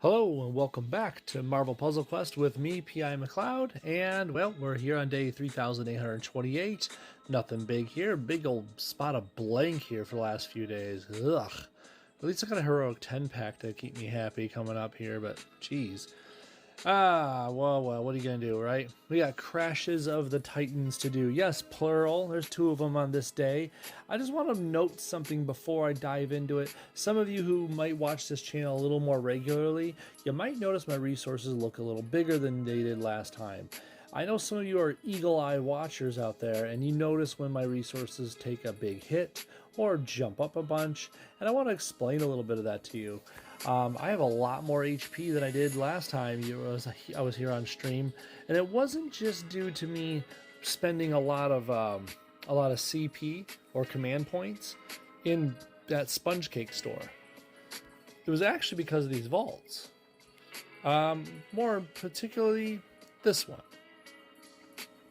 Hello and welcome back to Marvel Puzzle Quest with me, P.I. McLeod, and well, we're here on day 3828. Nothing big here, big old spot of blank here for the last few days. Ugh. At least I got a heroic 10 pack to keep me happy coming up here, but geez. Well, what are you gonna do, right? We got crashes of the Titans to do. Yes, plural. There's two of them on this day. I just want to note something before I dive into it. Some of you who might watch this channel a little more regularly, you might notice my resources look a little bigger than they did last time. I know some of you are eagle-eye watchers out there, and you notice when my resources take a big hit or jump up a bunch, and I want to explain a little bit of that to you. I have a lot more HP than I did last time I was here on stream, and it wasn't just due to me spending a lot of CP or command points in that sponge cake store. It was actually because of these vaults. More particularly this one,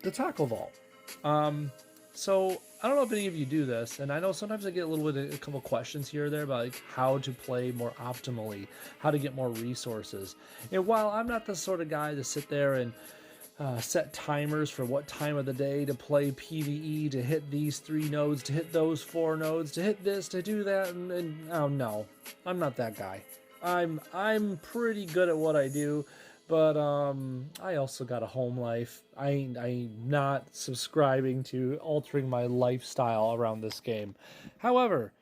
the taco vault. So I don't know if any of you do this, and I know sometimes I get a couple questions here or there about like how to play more optimally, how to get more resources. And while I'm not the sort of guy to sit there and set timers for what time of the day to play PvE, to hit these 3 nodes, to hit those 4 nodes, to hit this, to do that, and oh no, I'm not that guy. I'm pretty good at what I do. But I also got a home life. I'm not subscribing to altering my lifestyle around this game. However,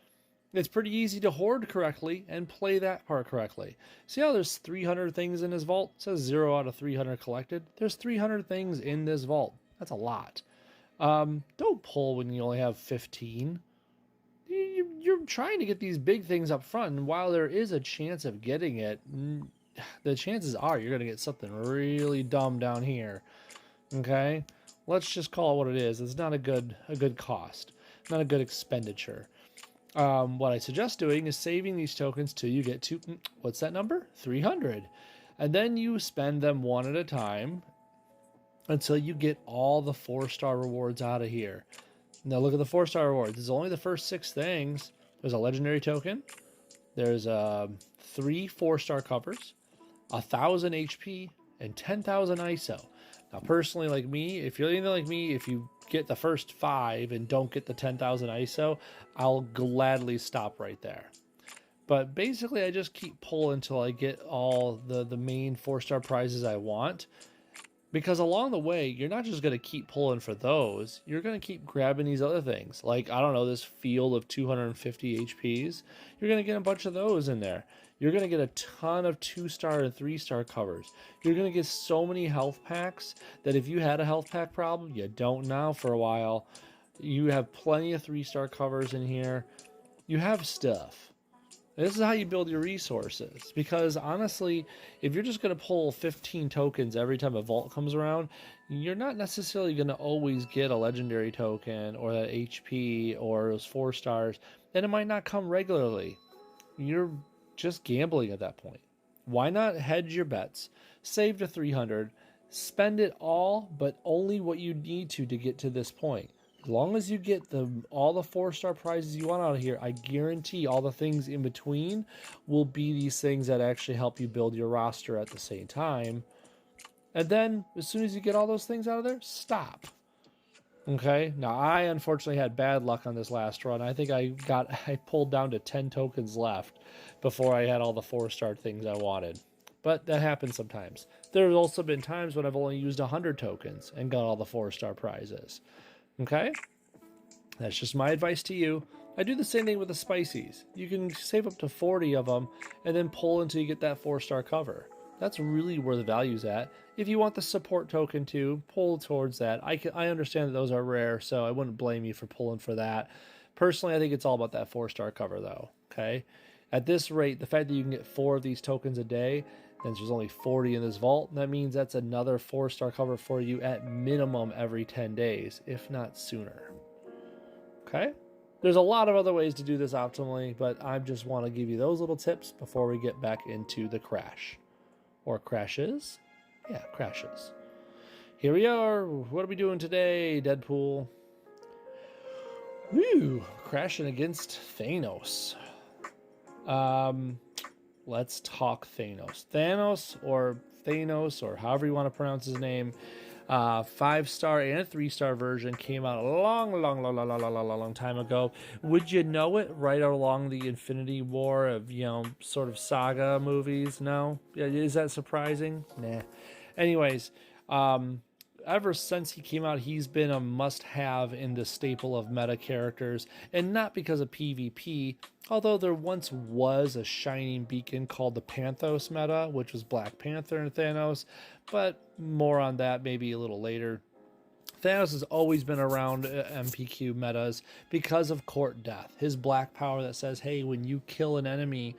it's pretty easy to hoard correctly and play that part correctly. See how there's 300 things in this vault? It says 0 out of 300 collected. There's 300 things in this vault. That's a lot. Don't pull when you only have 15. You're trying to get these big things up front, and while there is a chance of getting it, the chances are you're going to get something really dumb down here. Okay? Let's just call it what it is. It's not a good cost. Not a good expenditure. What I suggest doing is saving these tokens till you get to, what's that number? 300. And then you spend them one at a time until you get all the 4-star rewards out of here. Now look at the 4-star rewards. It's only the first 6 things. There's a legendary token. There's 3 4-star covers, 1,000 HP, and 10,000 ISO. Now, personally, like me, if you're anything like me, if you get the first 5 and don't get the 10,000 ISO, I'll gladly stop right there. But basically, I just keep pulling until I get all the main 4-star prizes I want. Because along the way, you're not just going to keep pulling for those. You're going to keep grabbing these other things. Like, I don't know, this field of 250 HPs. You're going to get a bunch of those in there. You're going to get a ton of 2-star and 3-star covers. You're going to get so many health packs that if you had a health pack problem, you don't now for a while. You have plenty of 3-star covers in here. You have stuff. This is how you build your resources, because honestly, if you're just going to pull 15 tokens every time a vault comes around, you're not necessarily going to always get a legendary token or that HP or those 4 stars, and it might not come regularly. You're just gambling at that point. Why not hedge your bets, save to 300, spend it all, but only what you need to get to this point. As long as you get all the 4-star prizes you want out of here, I guarantee all the things in between will be these things that actually help you build your roster at the same time. And then, as soon as you get all those things out of there, stop. Okay? Now, I unfortunately had bad luck on this last run. I think I pulled down to 10 tokens left before I had all the 4-star things I wanted. But that happens sometimes. There have also been times when I've only used 100 tokens and got all the 4-star prizes. Okay? That's just my advice to you. I do the same thing with the spices. You can save up to 40 of them and then pull until you get that 4-star cover. That's really where the value's at. If you want the support token too, pull towards that. I understand that those are rare, so I wouldn't blame you for pulling for that. Personally, I think it's all about that 4-star cover though. Okay? At this rate, the fact that you can get 4 of these tokens a day, and there's only 40 in this vault, that means that's another 4-star cover for you at minimum every 10 days, if not sooner. Okay? There's a lot of other ways to do this optimally, but I just want to give you those little tips before we get back into the crash. Or crashes? Yeah, crashes. Here we are. What are we doing today, Deadpool? Woo! Crashing against Thanos. let's talk Thanos. Thanos, or however you want to pronounce his name. 5-star and 3-star version came out a long time ago. Would you know it? Right along the Infinity War of, sort of saga movies? No? Is that surprising? Nah. Anyways, ever since he came out, he's been a must-have in the staple of meta characters, and not because of PvP, although there once was a shining beacon called the Panthos meta, which was Black Panther and Thanos, but more on that maybe a little later. Thanos has always been around MPQ metas because of Court Death, his black power that says, hey, when you kill an enemy,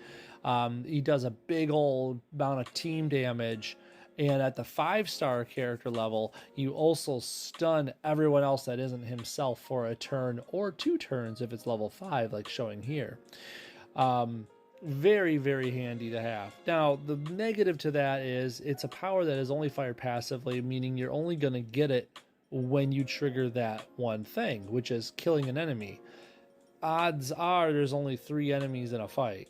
he does a big old amount of team damage. And at the 5-star character level, you also stun everyone else that isn't himself for a turn or 2 turns if it's level 5, like showing here. Very, very handy to have. Now, the negative to that is it's a power that is only fired passively, meaning you're only going to get it when you trigger that one thing, which is killing an enemy. Odds are there's only 3 enemies in a fight,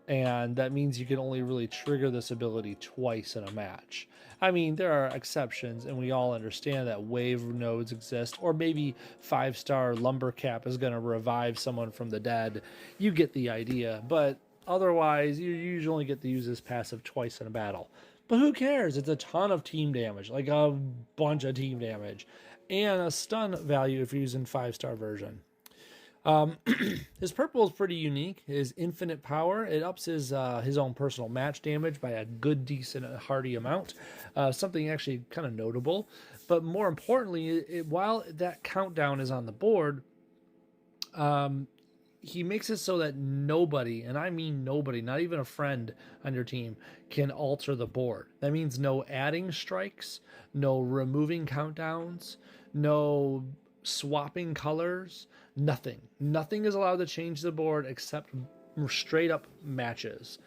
and that means you can only really trigger this ability twice in a match. I mean, there are exceptions, and we all understand that wave nodes exist, or maybe 5-star Lumbercap is going to revive someone from the dead. You get the idea, but otherwise, you usually only get to use this passive twice in a battle. But who cares? It's a ton of team damage, like a bunch of team damage, and a stun value if you're using 5-star version. His purple is pretty unique. His infinite power, it ups his own personal match damage by a good, decent, hearty amount. Something actually kind of notable. But more importantly, while that countdown is on the board, he makes it so that nobody, and I mean nobody, not even a friend on your team, can alter the board. That means no adding strikes, no removing countdowns, no swapping colors, nothing. Nothing is allowed to change the board except straight up matches.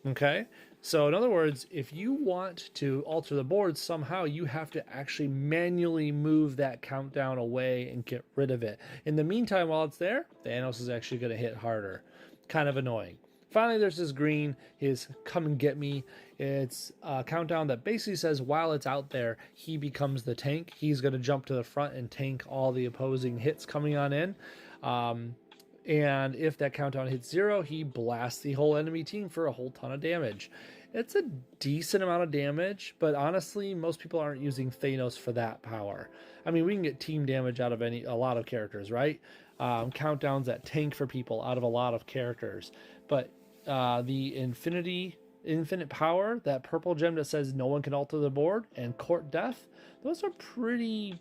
Okay? So in other words, if you want to alter the board somehow, you have to actually manually move that countdown away and get rid of it. In the meantime, while it's there, Thanos is actually going to hit harder. Kind of annoying. Finally, there's this green, his Come and Get Me. It's a countdown that basically says while it's out there, he becomes the tank. He's going to jump to the front and tank all the opposing hits coming on in. And if that countdown hits 0, he blasts the whole enemy team for a whole ton of damage. It's a decent amount of damage, but honestly, most people aren't using Thanos for that power. I mean, we can get team damage out of a lot of characters, right? Countdowns that tank for people out of a lot of characters. But the infinite power, that purple gem that says no one can alter the board, and Court Death, those are pretty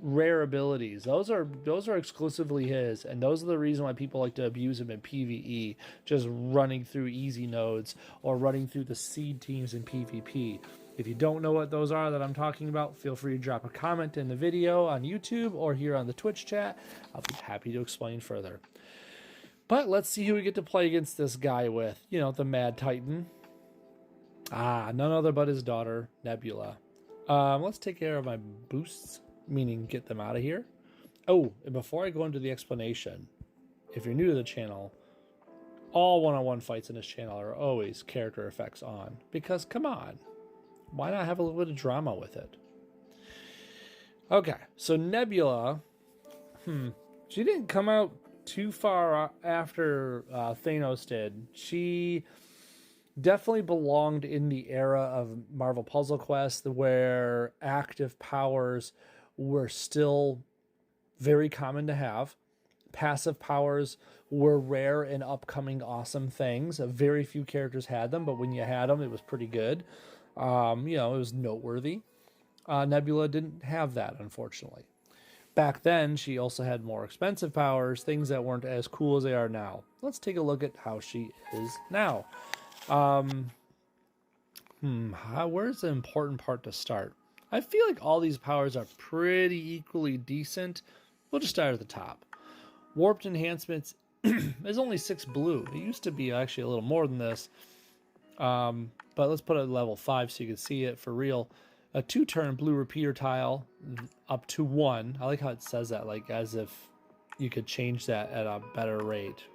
rare abilities. Those are exclusively his, and those are the reason why people like to abuse him in PvE, just running through easy nodes or running through the seed teams in PvP. If you don't know what those are that I'm talking about, feel free to drop a comment in the video on YouTube or here on the Twitch chat. I'll be happy to explain further. But let's see who we get to play against this guy with. The Mad Titan. None other but his daughter, Nebula. Let's take care of my boosts, meaning get them out of here. Oh, and before I go into the explanation, if you're new to the channel, all one-on-one fights in this channel are always character effects on. Because, come on, why not have a little bit of drama with it? Okay, so Nebula, she didn't come out too far after Thanos did. She definitely belonged in the era of Marvel Puzzle Quest where active powers were still very common to have. Passive powers were rare and upcoming awesome things. Very few characters had them, but when you had them, it was pretty good. It was noteworthy. Nebula didn't have that, unfortunately. Back then, she also had more expensive powers, things that weren't as cool as they are now. Let's take a look at how she is now. Where's the important part to start? I feel like all these powers are pretty equally decent. We'll just start at the top. Warped Enhancements is only 6 blue. It used to be actually a little more than this. But let's put it at level 5 so you can see it for real. A 2-turn blue repeater tile up to 1. I like how it says that, like as if you could change that at a better rate.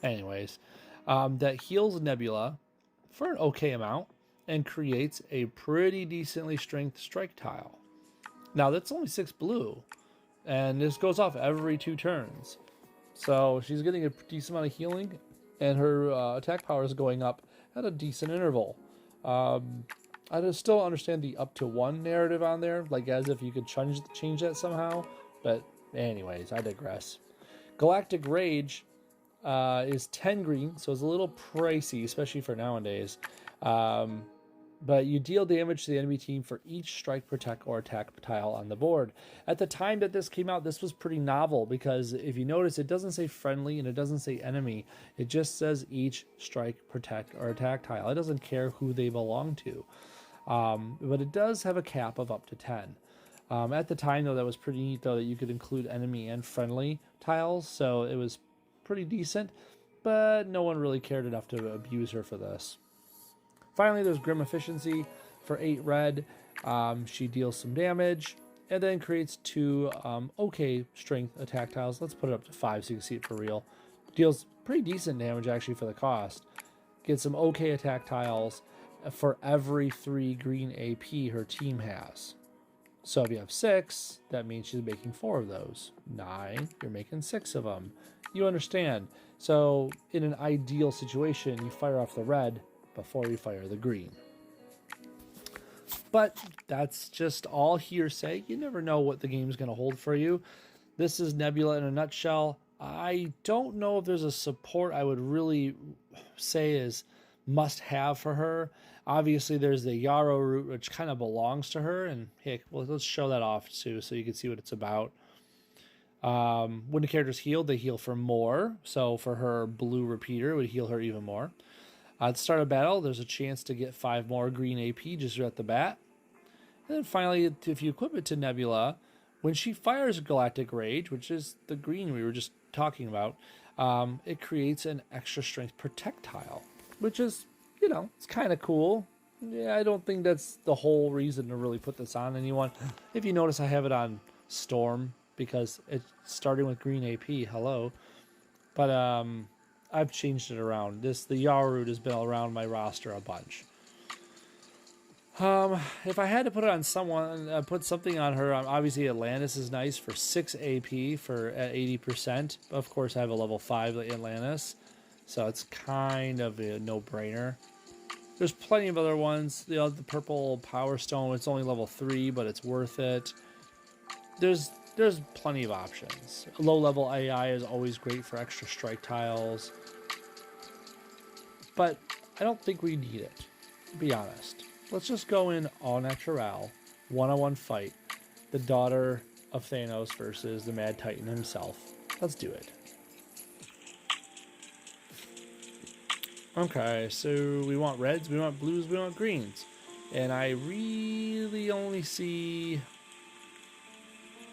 Anyways, that heals Nebula for an okay amount and creates a pretty decently strength strike tile. Now that's only 6 blue, and this goes off every 2 turns. So she's getting a decent amount of healing, and her attack power is going up at a decent interval. I just still understand the up to 1 narrative on there, like as if you could change that somehow. But anyways, I digress. Galactic Rage is 10 green, so it's a little pricey, especially for nowadays. But you deal damage to the enemy team for each strike, protect, or attack tile on the board. At the time that this came out, this was pretty novel because if you notice, it doesn't say friendly and it doesn't say enemy. It just says each strike, protect, or attack tile. It doesn't care who they belong to. But it does have a cap of up to 10. At the time, though, that was pretty neat, though, that you could include enemy and friendly tiles. So it was pretty decent, but no one really cared enough to abuse her for this. Finally, there's Grim Efficiency for 8 red. She deals some damage and then creates 2 okay strength attack tiles. Let's put it up to 5 so you can see it for real. Deals pretty decent damage actually for the cost. Gets some okay attack tiles for every 3 green AP her team has. So if you have 6, that means she's making 4 of those. 9, you're making 6 of them. You understand. So in an ideal situation, you fire off the red before you fire the green. But that's just all hearsay. You never know what the game's going to hold for you. This is Nebula in a nutshell. I don't know if there's a support I would really say is must have for her. Obviously, there's the Yarrow root, which kind of belongs to her. And hey, well, let's show that off too so you can see what it's about. When the character's healed, they heal for more. So for her blue repeater, it would heal her even more. At the start of battle, there's a chance to get 5 more green AP just at the bat. And then finally, if you equip it to Nebula, when she fires Galactic Rage, which is the green we were just talking about, it creates an extra strength projectile, which is, you know, it's kind of cool. Yeah, I don't think that's the whole reason to really put this on anyone. If you notice, I have it on Storm because it's starting with green AP. Hello. But, I've changed it around. The Yarrow has been around my roster a bunch. If I had to put it on someone, put something on her, obviously Atlantis is nice for 6 AP for at 80%. Of course, I have a level 5 Atlantis, so it's kind of a no-brainer. There's plenty of other ones. You know, the purple Power Stone, it's only level 3, but it's worth it. There's plenty of options. Low-level AI is always great for extra strike tiles. But I don't think we need it, to be honest. Let's just go in all natural, one-on-one fight. The daughter of Thanos versus the Mad Titan himself. Let's do it. Okay, so we want reds, we want blues, we want greens. And I really only see...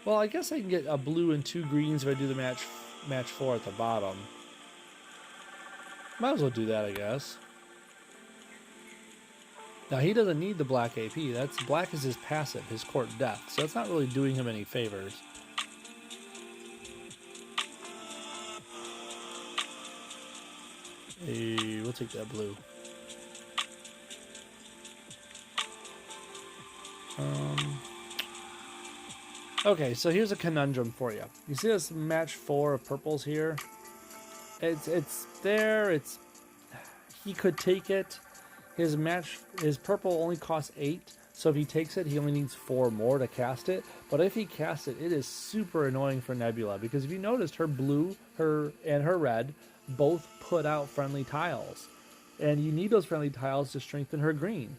Well, I guess I can get a blue and 2 greens if I do the match 4 at the bottom. Might as well do that, I guess. Now, he doesn't need the black AP. Black is his passive, his court death. So it's not really doing him any favors. Hey, we'll take that blue. Okay, so here's a conundrum for you. You see this match 4 of purples here? It's there. He could take it. His purple only costs 8, so if he takes it, he only needs 4 more to cast it. But if he casts it, it is super annoying for Nebula because if you noticed, her blue, and her red both put out friendly tiles, and you need those friendly tiles to strengthen her green.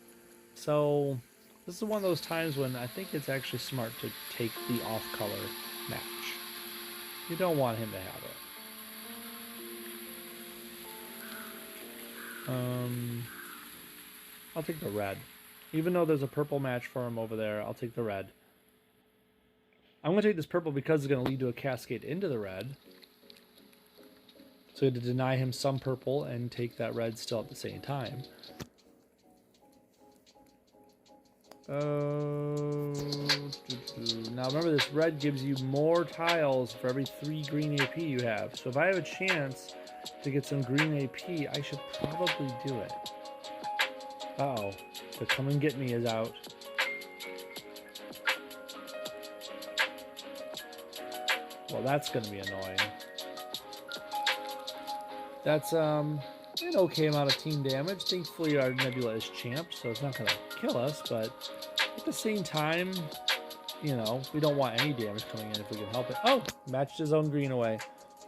So this is one of those times when I think it's actually smart to take the off-color match. You don't want him to have it. I'll take the red. Even though there's a purple match for him over there, I'll take the red. I'm going to take this purple because it's going to lead to a cascade into the red. So to deny him some purple and take that red still at the same time. Now remember, this red gives you more tiles for every 3 green AP you have. So if I have a chance to get some green AP, I should probably do it. Uh-oh. The come and get me is out. Well, that's going to be annoying. That's an okay amount of team damage. Thankfully, our Nebula is champ, so it's not going to kill us, but at the same time, you know, we don't want any damage coming in if we can help it. Oh, matched his own green away.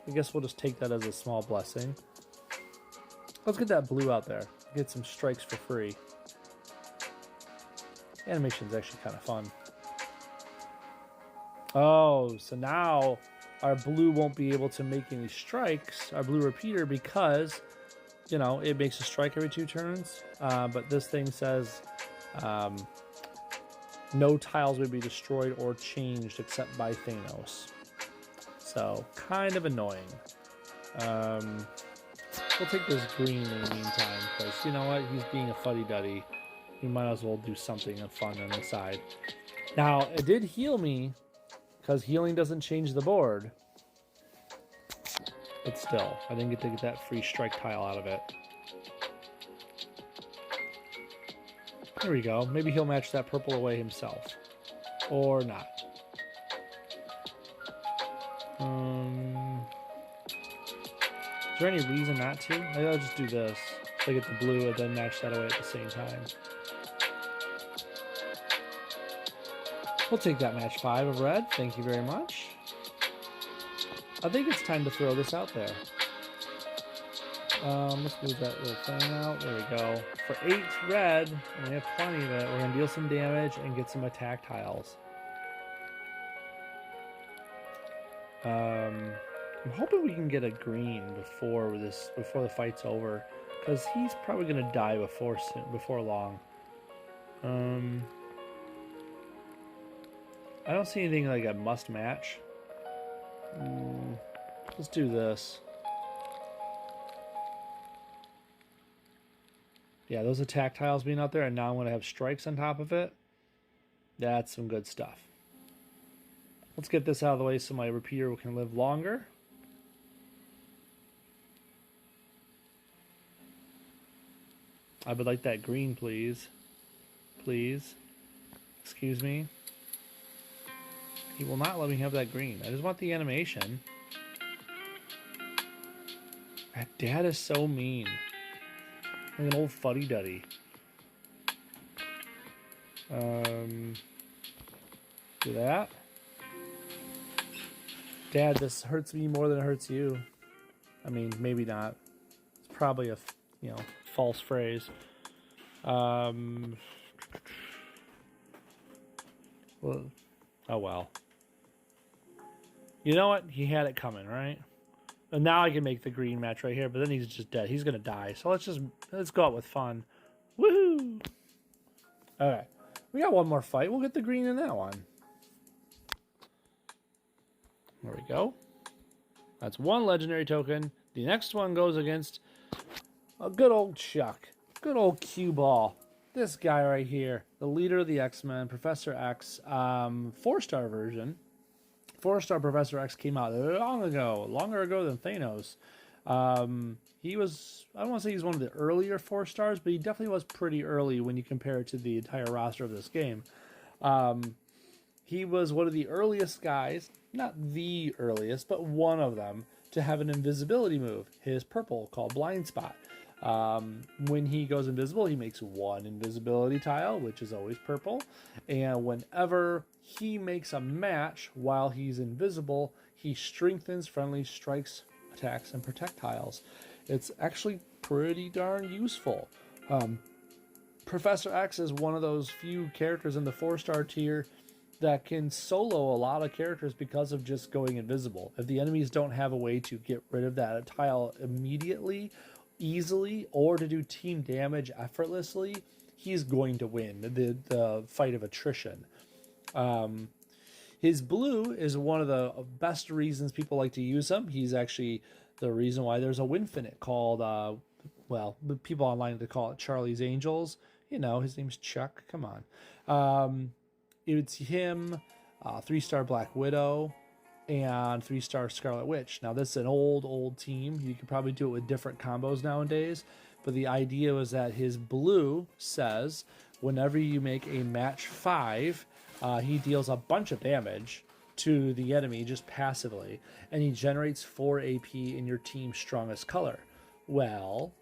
I guess we'll just take that as a small blessing. Let's get that blue out there. Get some strikes for free. Animation's actually kind of fun. Oh, so now our blue won't be able to make any strikes, our blue repeater, because, you know, it makes a strike every 2 turns. But this thing says no tiles would be destroyed or changed except by Thanos. So, kind of annoying. We'll take this green in the meantime, because, you know what, he's being a fuddy-duddy. We might as well do something fun on the side. Now, it did heal me, because healing doesn't change the board. But still, I didn't get to get that free strike tile out of it. There we go. Maybe he'll match that purple away himself. Or not. Is there any reason not to? Maybe I'll just do this. So I get the blue and then match that away at the same time. We'll take that match 5 of red. Thank you very much. I think it's time to throw this out there. Let's move that little thing out. There we go. For 8 red, and we have plenty of it, we're going to deal some damage and get some attack tiles. I'm hoping we can get a green before the fight's over, because he's probably going to die before long. I don't see anything like a must match. Let's do this. Yeah, those attack tiles being out there, and now I'm going to have strikes on top of it. That's some good stuff. Let's get this out of the way so my repeater can live longer. I would like that green, please. Please. Excuse me. He will not let me have that green. I just want the animation. That dad is so mean. Like an old fuddy-duddy. Do that. Dad, this hurts me more than it hurts you. I mean, maybe not. It's probably a, you know, false phrase. Well, oh well. You know what? He had it coming, right? And now I can make the green match right here, but then he's just dead. He's gonna die. So let's go out with fun. Woohoo! Alright. We got one more fight. We'll get the green in that one. There we go. That's one legendary token. The next one goes against a good old Chuck. Good old cue ball. This guy right here. The leader of the X-Men, Professor X. 4-star version. 4-star Professor X came out longer ago than Thanos. He was, I don't want to say he's one of the earlier 4-stars, but he definitely was pretty early when you compare it to the entire roster of this game. He was one of the earliest guys, not the earliest, but one of them, to have an invisibility move, his purple, called Blind Spot. When he goes invisible, he makes 1 invisibility tile, which is always purple. And whenever he makes a match while he's invisible, he strengthens friendly strikes, attacks, and projectiles. It's actually pretty darn useful. Professor X is one of those few characters in the 4-star tier that can solo a lot of characters because of just going invisible. If the enemies don't have a way to get rid of that tile immediately, easily, or to do team damage effortlessly, he's going to win the fight of attrition. His blue is one of the best reasons people like to use him. He's actually the reason why there's a Winfinite called, well, the people online to call it Charlie's Angels. You know, his name's Chuck. Come on. It's him, 3-star Black Widow, and 3-star Scarlet Witch. Now, this is an old team. You could probably do it with different combos nowadays, but the idea was that his blue says whenever you make a match 5, he deals a bunch of damage to the enemy just passively, and he generates 4 AP in your team's strongest color. Well,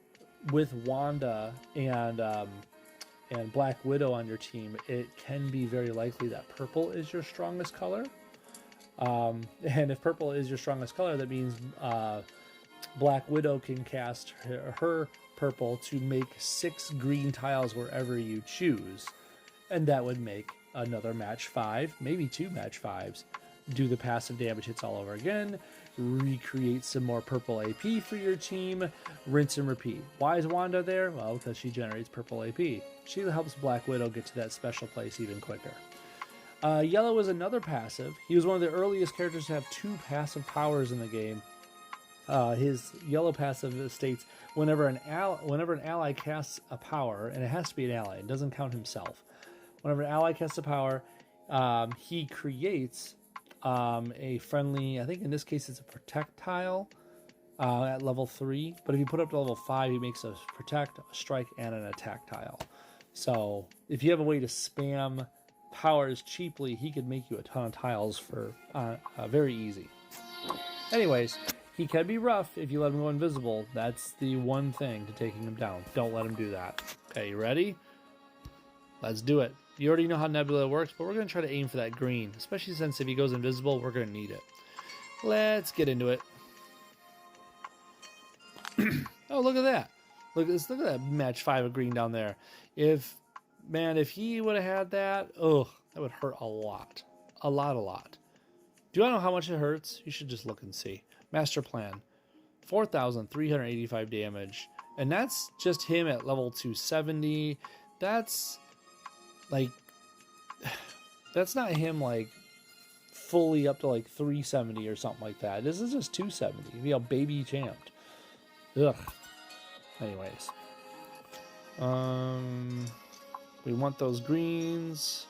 with Wanda and Black Widow on your team, it can be very likely that purple is your strongest color. And if purple is your strongest color, that means Black Widow can cast her purple to make 6 green tiles wherever you choose. And that would make another match 5, maybe 2 match 5s. Do the passive damage hits all over again. Recreate some more purple AP for your team. Rinse and repeat. Why is Wanda there? Well, because she generates purple AP. She helps Black Widow get to that special place even quicker. Yellow is another passive. He was one of the earliest characters to have 2 passive powers in the game. His yellow passive states whenever an ally casts a power, and it has to be an ally, it doesn't count himself. Whenever an ally casts a power, he creates a friendly, I think in this case it's a protect tile at level 3, but if you put up to level 5, he makes a protect, a strike, and an attack tile. So if you have a way to spam powers cheaply, he could make you a ton of tiles for very easy. Anyways, he can be rough if you let him go invisible. That's the one thing to taking him down. Don't let him do that. Okay, you ready? Let's do it. You already know how Nebula works, but we're going to try to aim for that green, especially since if he goes invisible, we're going to need it. Let's get into it. Oh, look at that. Look at that match 5 of green down there. If he would have had that, that would hurt a lot. A lot. Do I know how much it hurts? You should just look and see. Master Plan. 4,385 damage. And that's just him at level 270. That's not him like fully up to like 370 or something like that. This is just 270. You know, baby champed. Ugh. Anyways. We want those greens.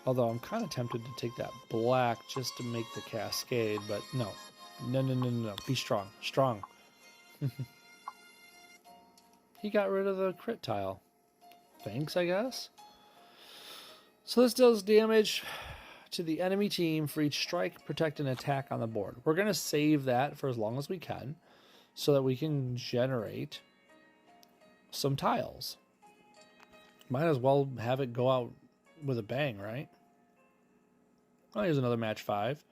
Although I'm kind of tempted to take that black just to make the cascade, but no. No. Be strong. Strong. He got rid of the crit tile. Thanks, I guess. So this does damage to the enemy team for each strike, protect, and attack on the board. We're going to save that for as long as we can so that we can generate some tiles. Might as well have it go out with a bang, right? Oh, here's another match 5.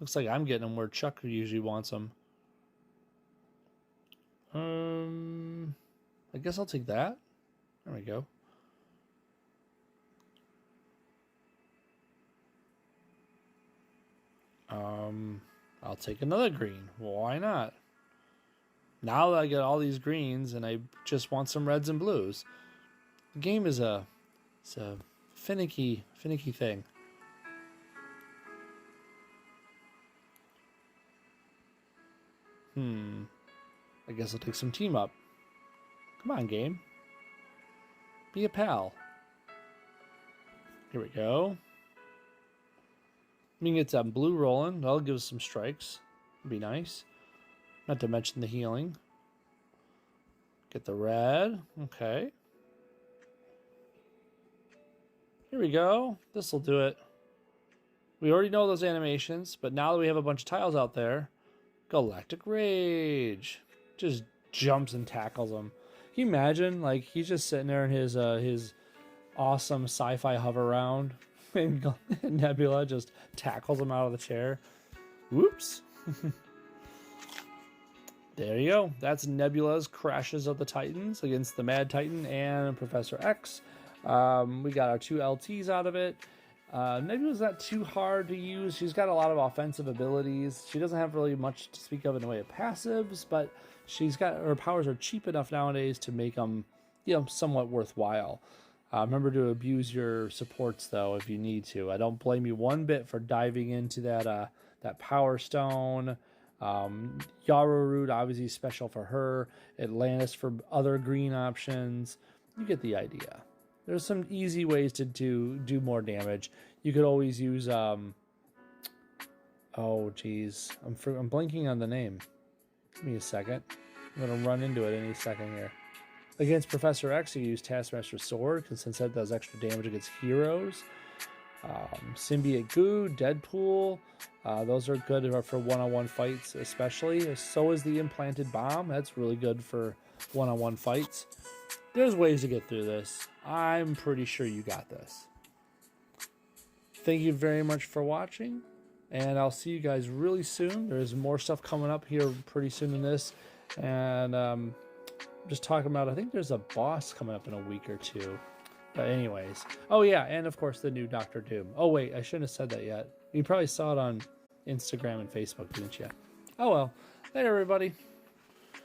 Looks like I'm getting them where Chuck usually wants them. I guess I'll take that. There we go. I'll take another green. Why not? Now that I get all these greens and I just want some reds and blues. The game is it's a finicky thing. I guess I'll take some team up. Come on, game. Be a pal. Here we go. We can get that blue rolling. That'll give us some strikes. Be nice. Not to mention the healing. Get the red. Okay. Here we go. This will do it. We already know those animations, but now that we have a bunch of tiles out there, Galactic Rage just jumps and tackles them. Can you imagine? Like, he's just sitting there in his awesome sci-fi hover round, and Nebula just tackles him out of the chair. Whoops. There you go. That's Nebula's Crashes of the Titans against the Mad Titan and Professor X. We got our 2 LTs out of it. Nebula's not too hard to use. She's got a lot of offensive abilities. She doesn't have really much to speak of in the way of passives, but her powers are cheap enough nowadays to make them, somewhat worthwhile. Remember to abuse your supports though if you need to. I don't blame you one bit for diving into that Power Stone. Yarrow Root obviously special for her. Atlantis for other green options. You get the idea. There's some easy ways to do more damage. You could always use oh geez, I'm blanking on the name. Give me a second. I'm going to run into it any second here. Against Professor X, you use Taskmaster's Sword, because since that does extra damage against heroes. Symbiote Goo, Deadpool, those are good for one-on-one fights especially. So is the Implanted Bomb. That's really good for one-on-one fights. There's ways to get through this. I'm pretty sure you got this. Thank you very much for watching, and I'll see you guys really soon. There's more stuff coming up here pretty soon in this, and just talking about, I think there's a boss coming up in a week or two. But anyways, oh yeah, and of course the new Doctor Doom. Oh wait, I shouldn't have said that yet. You probably saw it on Instagram and Facebook, didn't you? Oh well. Later, everybody.